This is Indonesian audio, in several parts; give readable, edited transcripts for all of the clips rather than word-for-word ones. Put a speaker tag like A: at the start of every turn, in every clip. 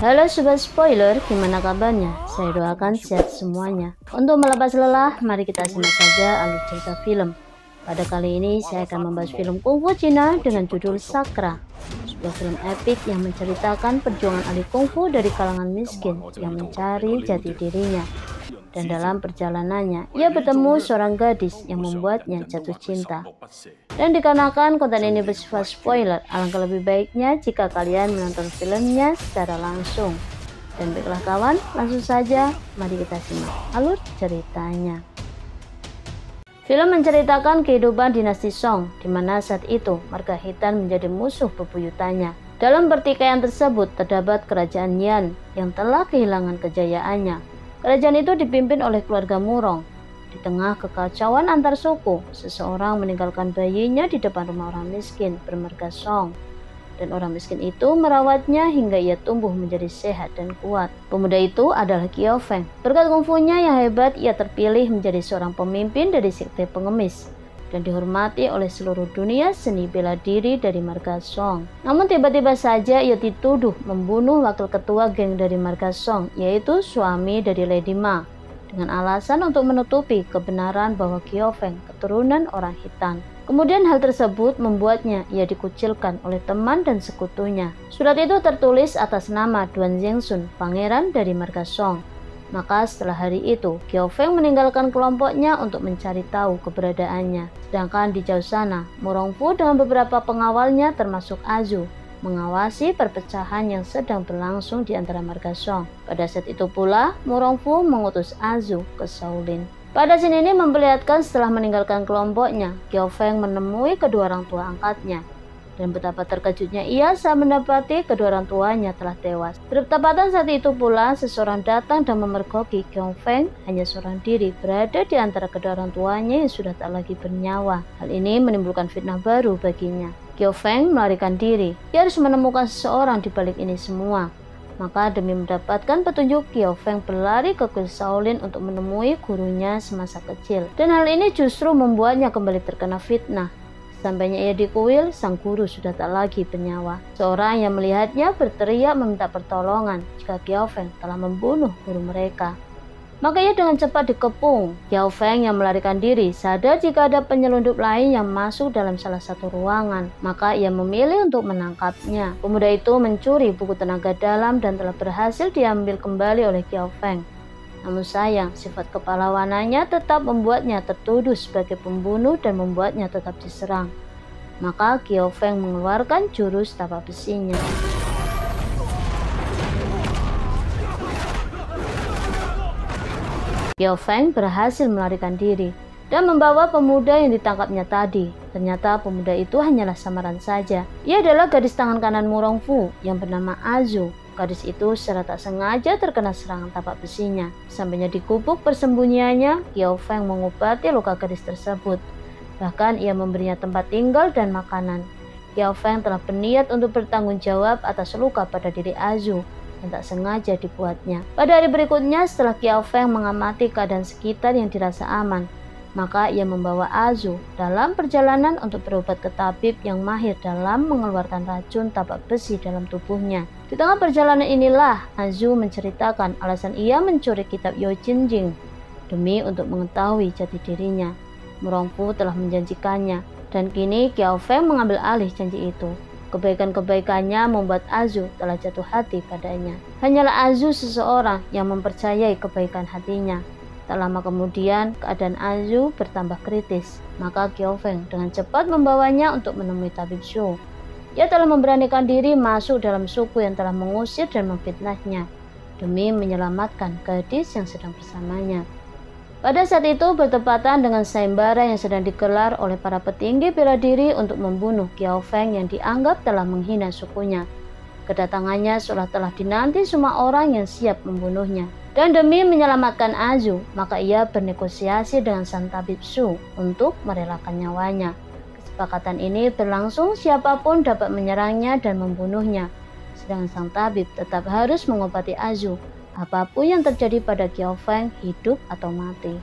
A: Halo Sobat Spoiler, gimana kabarnya? Saya doakan sehat semuanya. Untuk melepas lelah, mari kita simak saja alur cerita film. Pada kali ini saya akan membahas film kungfu Cina dengan judul Sakra. Sebuah film epik yang menceritakan perjuangan ahli kungfu dari kalangan miskin yang mencari jati dirinya. Dan dalam perjalanannya, ia bertemu seorang gadis yang membuatnya jatuh cinta. Dan dikarenakan konten ini bersifat spoiler, alangkah lebih baiknya jika kalian menonton filmnya secara langsung. Dan baiklah kawan, langsung saja mari kita simak alur ceritanya. Film menceritakan kehidupan dinasti Song, di mana saat itu marga hitam menjadi musuh bebuyutannya. Dalam pertikaian tersebut terdapat kerajaan Yan yang telah kehilangan kejayaannya. Kerajaan itu dipimpin oleh keluarga Murong. Di tengah kekacauan antar suku, seseorang meninggalkan bayinya di depan rumah orang miskin bermarga Song. Dan orang miskin itu merawatnya hingga ia tumbuh menjadi sehat dan kuat. Pemuda itu adalah Qiao Feng. Berkat kungfunya yang hebat, ia terpilih menjadi seorang pemimpin dari sekte pengemis dan dihormati oleh seluruh dunia seni bela diri dari marga Song. Namun tiba-tiba saja ia dituduh membunuh wakil ketua geng dari marga Song, yaitu suami dari Lady Ma, dengan alasan untuk menutupi kebenaran bahwa Qiao Feng keturunan orang hitam. Kemudian hal tersebut membuatnya ia dikucilkan oleh teman dan sekutunya. Surat itu tertulis atas nama Duan Zhengxun, pangeran dari marga Song. Maka setelah hari itu, Qiao Feng meninggalkan kelompoknya untuk mencari tahu keberadaannya. Sedangkan di jauh sana, Murong Fu dengan beberapa pengawalnya termasuk Azu mengawasi perpecahan yang sedang berlangsung di antara marga Song. Pada saat itu pula, Murong Fu mengutus Azu ke Shaolin. Pada scene ini memperlihatkan setelah meninggalkan kelompoknya, Qiao Feng menemui kedua orang tua angkatnya. Dan betapa terkejutnya ia saat mendapati kedua orang tuanya telah tewas. Bertepatan saat itu pula, seseorang datang dan memergoki Qiao Feng hanya seorang diri berada di antara kedua orang tuanya yang sudah tak lagi bernyawa. Hal ini menimbulkan fitnah baru baginya. Qiao Feng melarikan diri. Ia harus menemukan seseorang di balik ini semua. Maka demi mendapatkan petunjuk, Qiao Feng berlari ke kuil Shaolin untuk menemui gurunya semasa kecil. Dan hal ini justru membuatnya kembali terkena fitnah. Sampainya ia di kuil, sang guru sudah tak lagi bernyawa. Seorang yang melihatnya berteriak meminta pertolongan jika Qiao Feng telah membunuh guru mereka. Maka ia dengan cepat dikepung. Qiao Feng yang melarikan diri sadar jika ada penyelundup lain yang masuk dalam salah satu ruangan. Maka ia memilih untuk menangkapnya. Pemuda itu mencuri buku tenaga dalam dan telah berhasil diambil kembali oleh Qiao Feng. Namun sayang, sifat kepahlawanannya tetap membuatnya tertuduh sebagai pembunuh dan membuatnya tetap diserang. Maka Qiao Feng mengeluarkan jurus tapak besinya. Qiao Feng berhasil melarikan diri dan membawa pemuda yang ditangkapnya tadi. Ternyata pemuda itu hanyalah samaran saja. Ia adalah gadis tangan kanan Murong Fu yang bernama Azu. Gadis itu secara tak sengaja terkena serangan tapak besinya. Sampainya di gubuk persembunyiannya, Qiao Feng mengobati luka gadis tersebut. Bahkan ia memberinya tempat tinggal dan makanan. Qiao Feng telah berniat untuk bertanggung jawab atas luka pada diri Azu yang tak sengaja dibuatnya. Pada hari berikutnya, setelah Qiao Feng mengamati keadaan sekitar yang dirasa aman, maka ia membawa Azu dalam perjalanan untuk berobat ke tabib yang mahir dalam mengeluarkan racun tapak besi dalam tubuhnya. Di tengah perjalanan inilah Azu menceritakan alasan ia mencuri kitab Yo Jin Jing demi untuk mengetahui jati dirinya. Murong Fu telah menjanjikannya dan kini Qiao Feng mengambil alih janji itu. Kebaikan-kebaikannya membuat Azu telah jatuh hati padanya. Hanyalah Azu seseorang yang mempercayai kebaikan hatinya. Tak lama kemudian, keadaan Azu bertambah kritis. Maka Qiao Feng dengan cepat membawanya untuk menemui tabib Shu. Ia telah memberanikan diri masuk dalam suku yang telah mengusir dan memfitnahnya demi menyelamatkan gadis yang sedang bersamanya. Pada saat itu bertepatan dengan sayembara yang sedang digelar oleh para petinggi bela diri untuk membunuh Qiao Feng yang dianggap telah menghina sukunya. Kedatangannya seolah telah dinanti semua orang yang siap membunuhnya. Dan demi menyelamatkan Azu, maka ia bernegosiasi dengan sang tabib Shu untuk merelakan nyawanya. Kesepakatan ini berlangsung siapapun dapat menyerangnya dan membunuhnya. Sedangkan sang tabib tetap harus mengobati Azu, apapun yang terjadi pada Qiao Feng, hidup atau mati.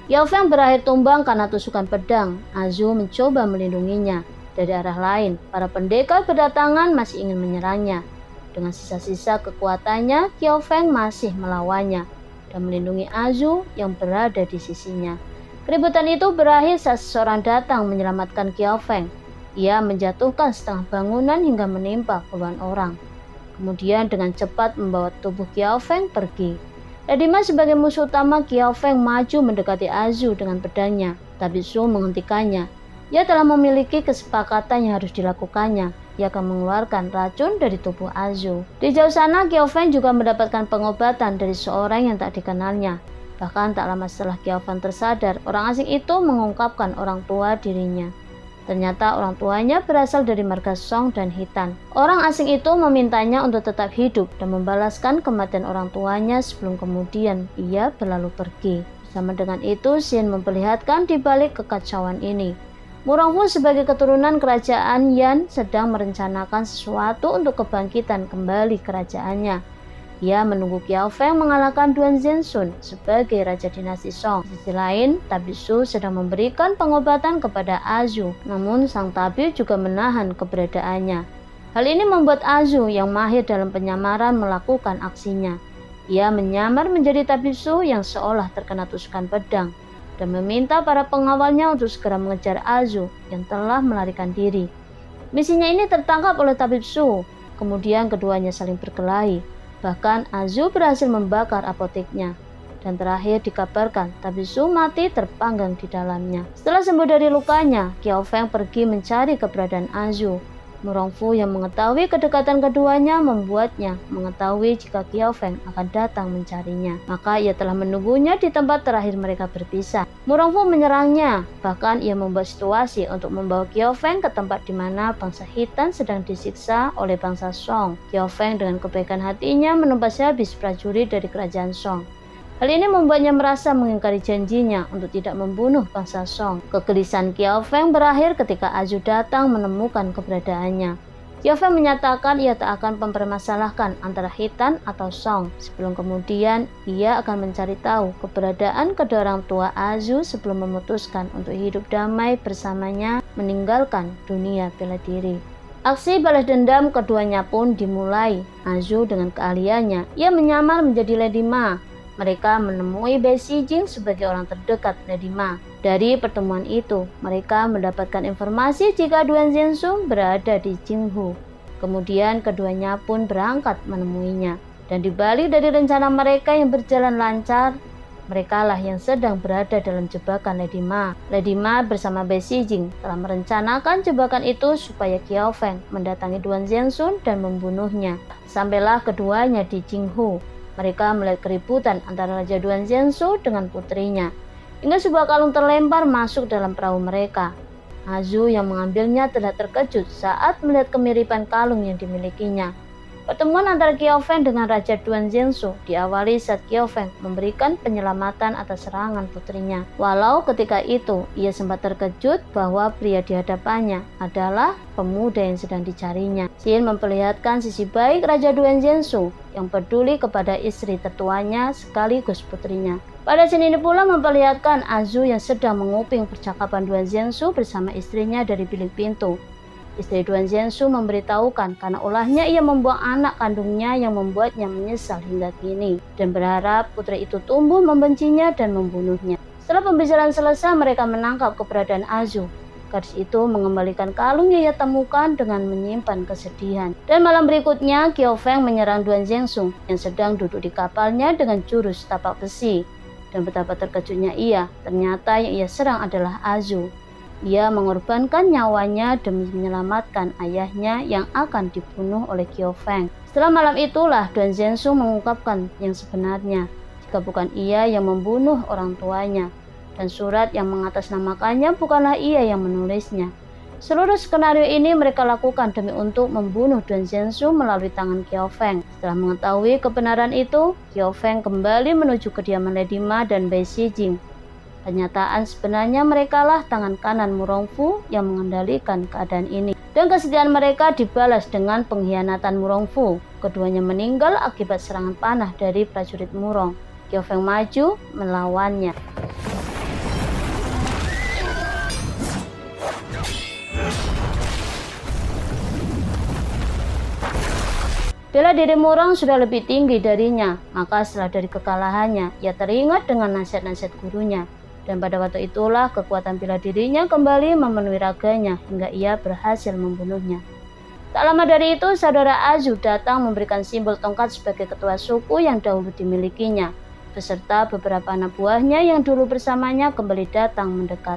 A: Qiao Feng berakhir tumbang karena tusukan pedang. Azu mencoba melindunginya. Dari arah lain, para pendekar berdatangan masih ingin menyerangnya. Dengan sisa-sisa kekuatannya, Qiao Feng masih melawannya dan melindungi Azu yang berada di sisinya. Keributan itu berakhir saat seseorang datang menyelamatkan Qiao Feng. Ia menjatuhkan setengah bangunan hingga menimpa puluhan orang. Kemudian dengan cepat membawa tubuh Qiao Feng pergi. Lady Ma sebagai musuh utama Qiao Feng maju mendekati Azu dengan pedangnya, tapi Su menghentikannya. Ia telah memiliki kesepakatan yang harus dilakukannya. Ia akan mengeluarkan racun dari tubuh Azu. Di jauh sana, Qiao Feng juga mendapatkan pengobatan dari seorang yang tak dikenalnya. Bahkan tak lama setelah Qiao Feng tersadar, orang asing itu mengungkapkan orang tua dirinya. Ternyata orang tuanya berasal dari marga Song dan Hitan. Orang asing itu memintanya untuk tetap hidup dan membalaskan kematian orang tuanya sebelum kemudian ia berlalu pergi. Bersama dengan itu, Xin memperlihatkan di balik kekacauan ini. Murongfu sebagai keturunan kerajaan Yan sedang merencanakan sesuatu untuk kebangkitan kembali kerajaannya. Ia menunggu Qiao Feng mengalahkan Duan Zhensun sebagai raja dinasti Song. Di sisi lain, tabib Su sedang memberikan pengobatan kepada Azu, namun sang tabib juga menahan keberadaannya. Hal ini membuat Azu yang mahir dalam penyamaran melakukan aksinya. Ia menyamar menjadi tabib Su yang seolah terkena tusukan pedang dan meminta para pengawalnya untuk segera mengejar Azu yang telah melarikan diri. Misinya ini tertangkap oleh tabib Su, kemudian keduanya saling berkelahi. Bahkan Azu berhasil membakar apoteknya. Dan terakhir dikabarkan tabib Su mati terpanggang di dalamnya. Setelah sembuh dari lukanya, Qiao Feng pergi mencari keberadaan Azu. Murongfu yang mengetahui kedekatan keduanya membuatnya mengetahui jika Qiao Feng akan datang mencarinya. Maka ia telah menunggunya di tempat terakhir mereka berpisah. Murongfu menyerangnya, bahkan ia membuat situasi untuk membawa Qiao Feng ke tempat di mana bangsa Hitan sedang disiksa oleh bangsa Song. Qiao Feng dengan kebaikan hatinya menebas habis prajurit dari kerajaan Song. Hal ini membuatnya merasa mengingkari janjinya untuk tidak membunuh bangsa Song. Kegelisahan Qiao Feng berakhir ketika Azu datang menemukan keberadaannya. Qiao Feng menyatakan ia tak akan mempermasalahkan antara Hitan atau Song. Sebelum kemudian, ia akan mencari tahu keberadaan kedua orang tua Azu sebelum memutuskan untuk hidup damai bersamanya meninggalkan dunia bela diri. Aksi balas dendam keduanya pun dimulai. Azu dengan keahliannya, ia menyamar menjadi Lady Ma. Mereka menemui Bai Xijing sebagai orang terdekat Lady Ma. Dari pertemuan itu, mereka mendapatkan informasi jika Duan Zhensun berada di Jinghu. Kemudian keduanya pun berangkat menemuinya. Dan dibalik dari rencana mereka yang berjalan lancar, merekalah yang sedang berada dalam jebakan Lady Ma. Lady Ma bersama Bai Xijing telah merencanakan jebakan itu supaya Qiao Feng mendatangi Duan Zhensun dan membunuhnya. Sampailah keduanya di Jinghu. Mereka melihat keributan antara Raja Duan Zhensun dengan putrinya, hingga sebuah kalung terlempar masuk dalam perahu mereka. Azu yang mengambilnya terlihat terkejut saat melihat kemiripan kalung yang dimilikinya. Pertemuan antara Qiao Feng dengan Raja Duan Zhensun diawali saat Qiao Feng memberikan penyelamatan atas serangan putrinya. Walau ketika itu ia sempat terkejut bahwa pria di hadapannya adalah pemuda yang sedang dicarinya. Xin memperlihatkan sisi baik Raja Duan Zhensun yang peduli kepada istri tertuanya sekaligus putrinya. Pada scene ini pula memperlihatkan Azu yang sedang menguping percakapan Duan Zhensun bersama istrinya dari bilik pintu. Istri Duan Zhensun memberitahukan karena ulahnya ia membuang anak kandungnya yang membuatnya menyesal hingga kini dan berharap putri itu tumbuh membencinya dan membunuhnya. Setelah pembicaraan selesai, mereka menangkap keberadaan Azu. Gadis itu mengembalikan kalung yang ia temukan dengan menyimpan kesedihan. Dan malam berikutnya, Qiao Feng menyerang Duan Zhensun yang sedang duduk di kapalnya dengan jurus tapak besi. Dan betapa terkejutnya ia, ternyata yang ia serang adalah Azu. Ia mengorbankan nyawanya demi menyelamatkan ayahnya yang akan dibunuh oleh Qiao Feng. Setelah malam itulah Duan Zhensun mengungkapkan yang sebenarnya, jika bukan ia yang membunuh orang tuanya. Dan surat yang mengatasnamakannya bukanlah ia yang menulisnya. Seluruh skenario ini mereka lakukan demi untuk membunuh Duan Zhensun melalui tangan Qiao Feng. Setelah mengetahui kebenaran itu, Qiao Feng kembali menuju kediaman Lady Ma dan Bai Xijing. Kenyataan sebenarnya merekalah tangan kanan Murongfu yang mengendalikan keadaan ini. Dan kesetiaan mereka dibalas dengan pengkhianatan Murongfu. Keduanya meninggal akibat serangan panah dari prajurit Murong. Qiao Feng maju melawannya. Bela diri Murong sudah lebih tinggi darinya, maka setelah dari kekalahannya, ia teringat dengan nasihat-nasihat gurunya. Dan pada waktu itulah kekuatan bela dirinya kembali memenuhi raganya hingga ia berhasil membunuhnya. Tak lama dari itu, saudara Azu datang memberikan simbol tongkat sebagai ketua suku yang dahulu dimilikinya, beserta beberapa anak buahnya yang dulu bersamanya kembali datang mendekat.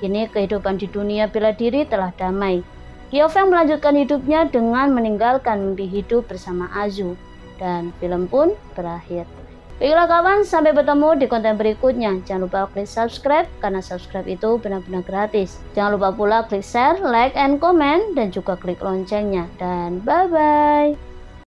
A: Kini kehidupan di dunia bela diri telah damai. Kyofeng melanjutkan hidupnya dengan meninggalkan mimpi hidup bersama Azu, dan film pun berakhir. Baiklah kawan, sampai bertemu di konten berikutnya. Jangan lupa klik subscribe, karena subscribe itu benar-benar gratis. Jangan lupa pula klik share, like, and comment, dan juga klik loncengnya. Dan bye-bye.